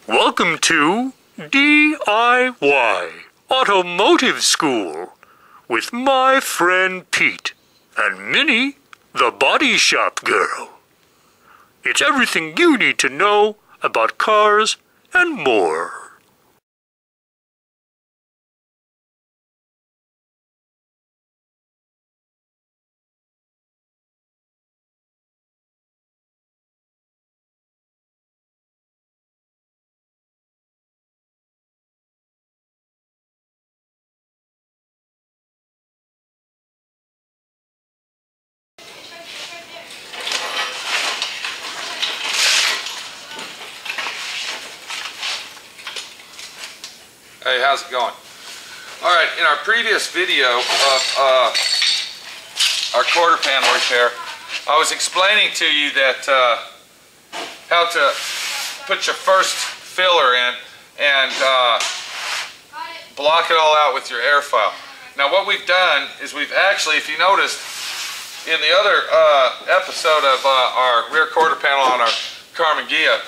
Welcome to D.I.Y. Automotive School with my friend Pete and Minnie, the body shop girl. It's everything you need to know about cars and more. Hey, how's it going? Alright, in our previous video of our quarter panel repair, I was explaining to you that how to put your first filler in and block it all out with your air file. Now what we've done is we've actually, if you noticed, in the other episode of our rear quarter panel on our Carmen Ghia,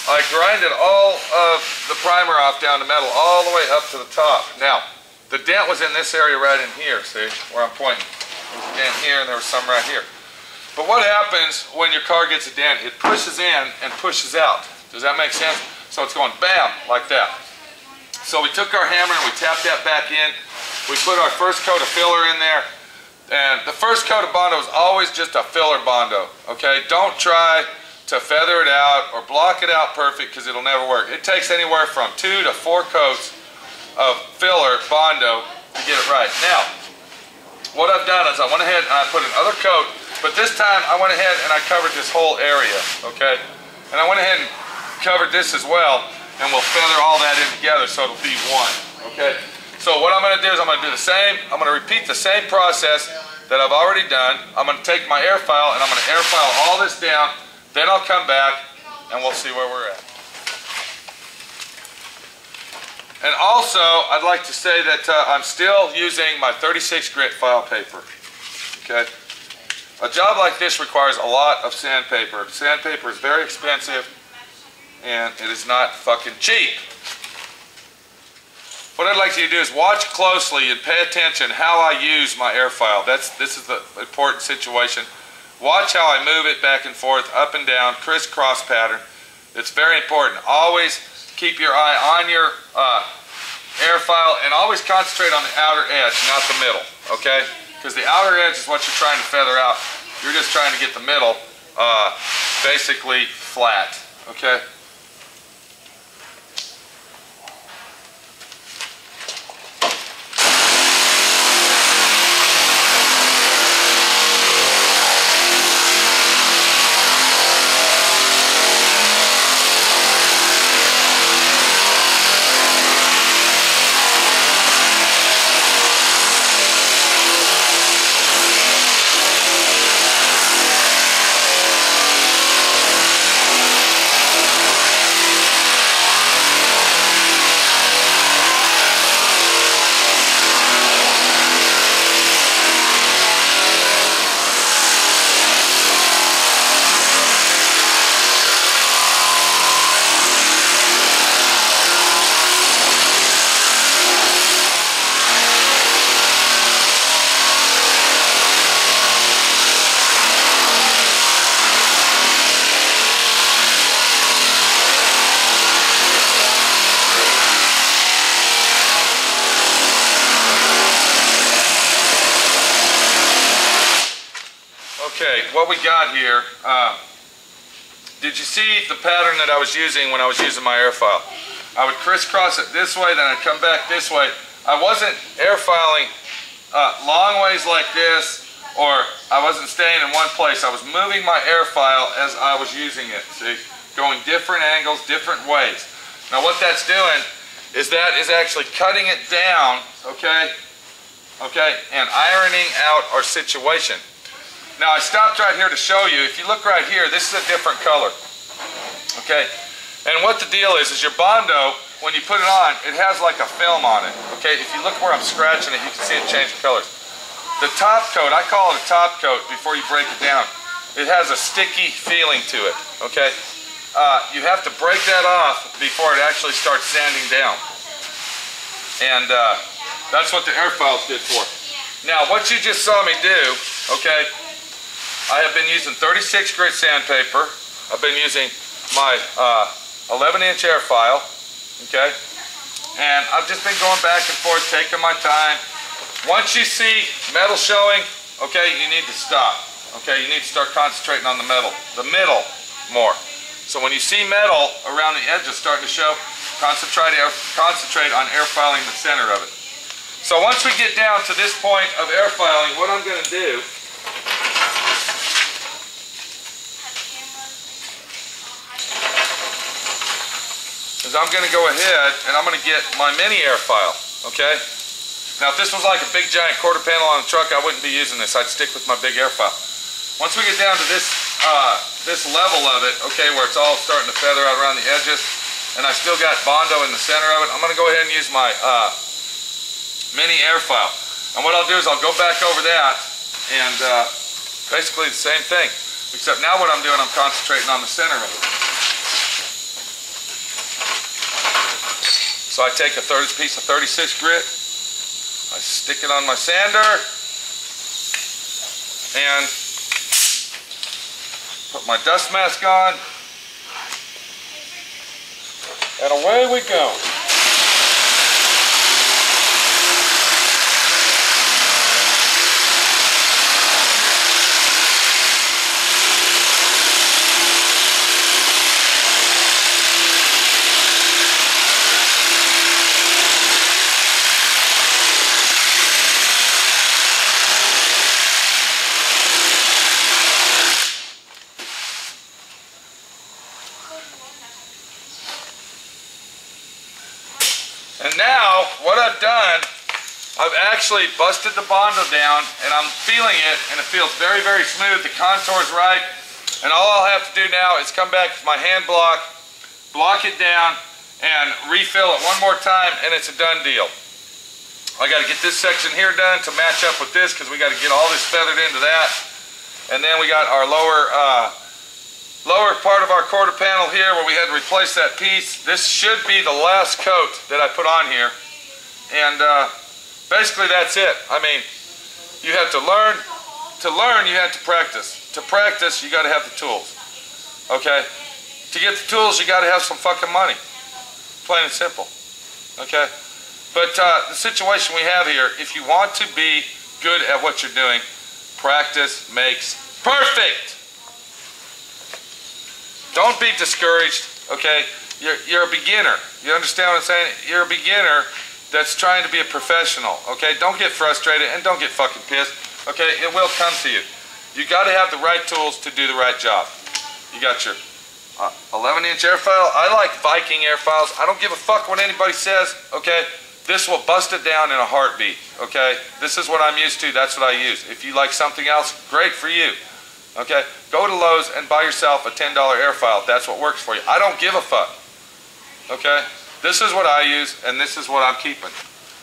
I grinded all of the primer off down the metal all the way up to the top. Now, the dent was in this area right in here, see, where I'm pointing. There was a dent here and there was some right here. But what happens when your car gets a dent? It pushes in and pushes out. Does that make sense? So it's going bam, like that. So we took our hammer and we tapped that back in. We put our first coat of filler in there. And the first coat of Bondo is always just a filler Bondo, okay? Don't try to feather it out or block it out perfect because it'll never work. It takes anywhere from 2 to 4 coats of filler Bondo to get it right. Now, what I've done is I went ahead and I put another coat, but this time I went ahead and I covered this whole area, okay? And I went ahead and covered this as well, and we'll feather all that in together so it'll be one, okay? So what I'm going to do is I'm going to do the same, I'm going to repeat the same process that I've already done. I'm going to take my air file and I'm going to air file all this down. Then I'll come back and we'll see where we're at. And also, I'd like to say that I'm still using my 36 grit file paper. Okay? A job like this requires a lot of sandpaper. Sandpaper is very expensive and it is not fucking cheap. What I'd like you to do is watch closely and pay attention how I use my air file. This is the important situation. Watch how I move it back and forth, up and down, crisscross pattern. It's very important. Always keep your eye on your air file and always concentrate on the outer edge, not the middle, okay? Because the outer edge is what you're trying to feather out. You're just trying to get the middle basically flat, okay? Okay, what we got here, did you see the pattern that I was using when I was using my air file? I would crisscross it this way, then I'd come back this way. I wasn't air filing long ways like this, or I wasn't staying in one place. I was moving my air file as I was using it, see? Going different angles, different ways. Now what that's doing is that is actually cutting it down, okay? Okay, and ironing out our situation. Now I stopped right here to show you. If you look right here, this is a different color. Okay, and what the deal is your Bondo, when you put it on, it has like a film on it. Okay, if you look where I'm scratching it, you can see it change colors. The top coat, I call it a top coat before you break it down. It has a sticky feeling to it. Okay, you have to break that off before it actually starts sanding down. And that's what the air files good for. Now, what you just saw me do, okay, I have been using 36 grit sandpaper. I've been using my 11-inch air file, okay, and I've just been going back and forth, taking my time. Once you see metal showing, okay, you need to stop. Okay, you need to start concentrating on the middle more. So when you see metal around the edges starting to show, concentrate on air filing the center of it. So once we get down to this point of air filing, what I'm going to do is I'm going to go ahead and I'm going to get my mini air file, okay? Now if this was like a big giant quarter panel on a truck, I wouldn't be using this. I'd stick with my big air file. Once we get down to this this level of it, okay, where it's all starting to feather out around the edges, and I still got Bondo in the center of it, I'm going to go ahead and use my mini air file. And what I'll do is I'll go back over that and basically the same thing, except now what I'm doing, I'm concentrating on the center of it. So I take a piece of 36 grit, I stick it on my sander, and put my dust mask on, and away we go. And now, what I've done, I've actually busted the Bondo down, and I'm feeling it, and it feels very, very smooth. The contour's right, and all I'll have to do now is come back with my hand block it down, and refill it one more time, and it's a done deal. I got to get this section here done to match up with this, because we got to get all this feathered into that. And then we got our lower part of our quarter panel here where we had to replace that piece. This should be the last coat that I put on here. And basically that's it. I mean, you have to learn. To learn, you have to practice. To practice, you got to have the tools. Okay? To get the tools, you got to have some fucking money. Plain and simple. Okay? But the situation we have here, if you want to be good at what you're doing, practice makes perfect. Don't be discouraged, okay? You're a beginner. You understand what I'm saying? You're a beginner that's trying to be a professional, okay? Don't get frustrated and don't get fucking pissed, okay? It will come to you. You got to have the right tools to do the right job. You got your 11-inch air file. I like Viking air files. I don't give a fuck what anybody says, okay? This will bust it down in a heartbeat, okay? This is what I'm used to. That's what I use. If you like something else, great for you. Okay, go to Lowe's and buy yourself a $10 air file if that's what works for you. I don't give a fuck. Okay, this is what I use and this is what I'm keeping.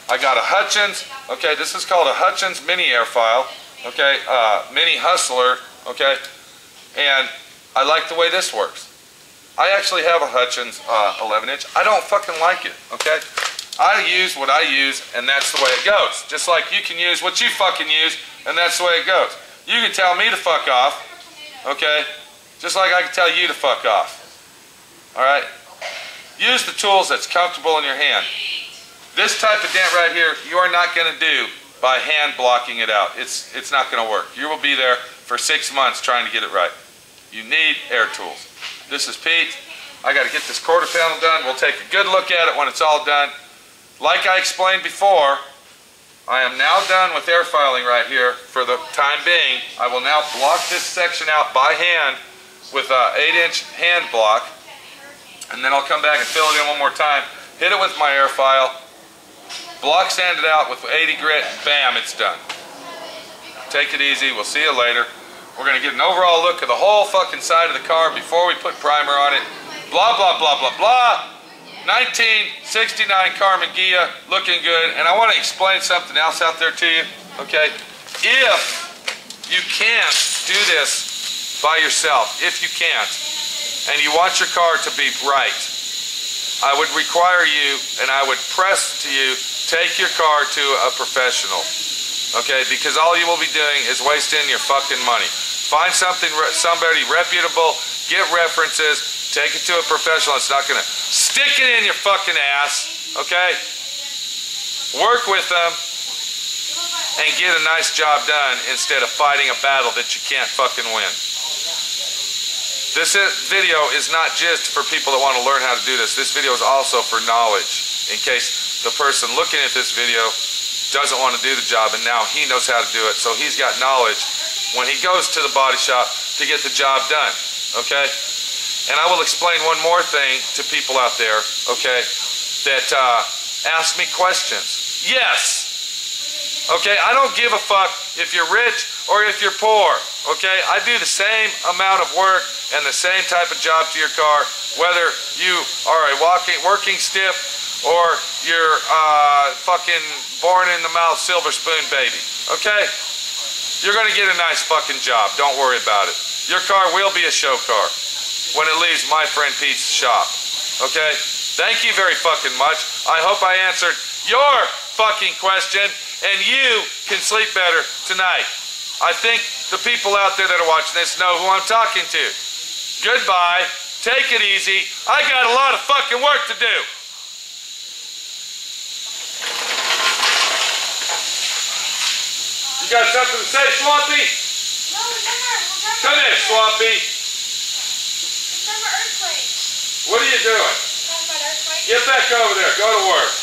I got a Hutchins. Okay, this is called a Hutchins mini air file. Okay, mini hustler. Okay, and I like the way this works. I actually have a Hutchins 11-inch. I don't fucking like it. Okay, I use what I use and that's the way it goes. Just like you can use what you fucking use and that's the way it goes. You can tell me to fuck off, okay? Just like I can tell you to fuck off, all right? Use the tools that's comfortable in your hand. This type of dent right here, you are not going to do by hand blocking it out. It's not going to work. You will be there for 6 months trying to get it right. You need air tools. This is Pete. I got to get this quarter panel done. We'll take a good look at it when it's all done. Like I explained before, I am now done with air filing right here for the time being. I will now block this section out by hand with an 8-inch hand block, and then I'll come back and fill it in one more time, hit it with my air file, block sand it out with 80 grit, bam, it's done. Take it easy, we'll see you later. We're going to get an overall look at the whole fucking side of the car before we put primer on it. Blah, blah, blah, blah, blah. 1969 Carmen Ghia, looking good. And I want to explain something else out there to you, okay? If you can't do this by yourself, if you can't, and you want your car to be right, I would require you, and I would press to you, take your car to a professional, okay? Because all you will be doing is wasting your fucking money. Find somebody reputable, get references, take it to a professional. It's not gonna stick it in your fucking ass, okay? Work with them and get a nice job done instead of fighting a battle that you can't fucking win. This video is not just for people that want to learn how to do this. This video is also for knowledge, in case the person looking at this video doesn't want to do the job and now he knows how to do it, so he's got knowledge when he goes to the body shop to get the job done, okay? And I will explain one more thing to people out there, okay, that ask me questions. Yes! Okay, I don't give a fuck if you're rich or if you're poor, okay? I do the same amount of work and the same type of job to your car, whether you are a working stiff or you're fucking born in the mouth silver spoon baby, okay? You're gonna get a nice fucking job, don't worry about it. Your car will be a show car when it leaves my friend Pete's shop, okay? Thank you very fucking much. I hope I answered your fucking question and you can sleep better tonight. I think the people out there that are watching this know who I'm talking to. Goodbye. Take it easy. I got a lot of fucking work to do. You got something to say, Swampy? No, remember. Come here, Swampy. Remember earthquakes. What are you doing? Talking about earthquakes. Get back over there. Go to work.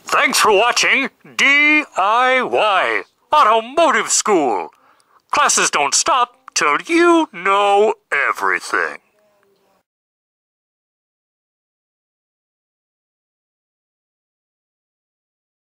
Thanks for watching D.I.Y. Automotive School. Classes don't stop till you know everything.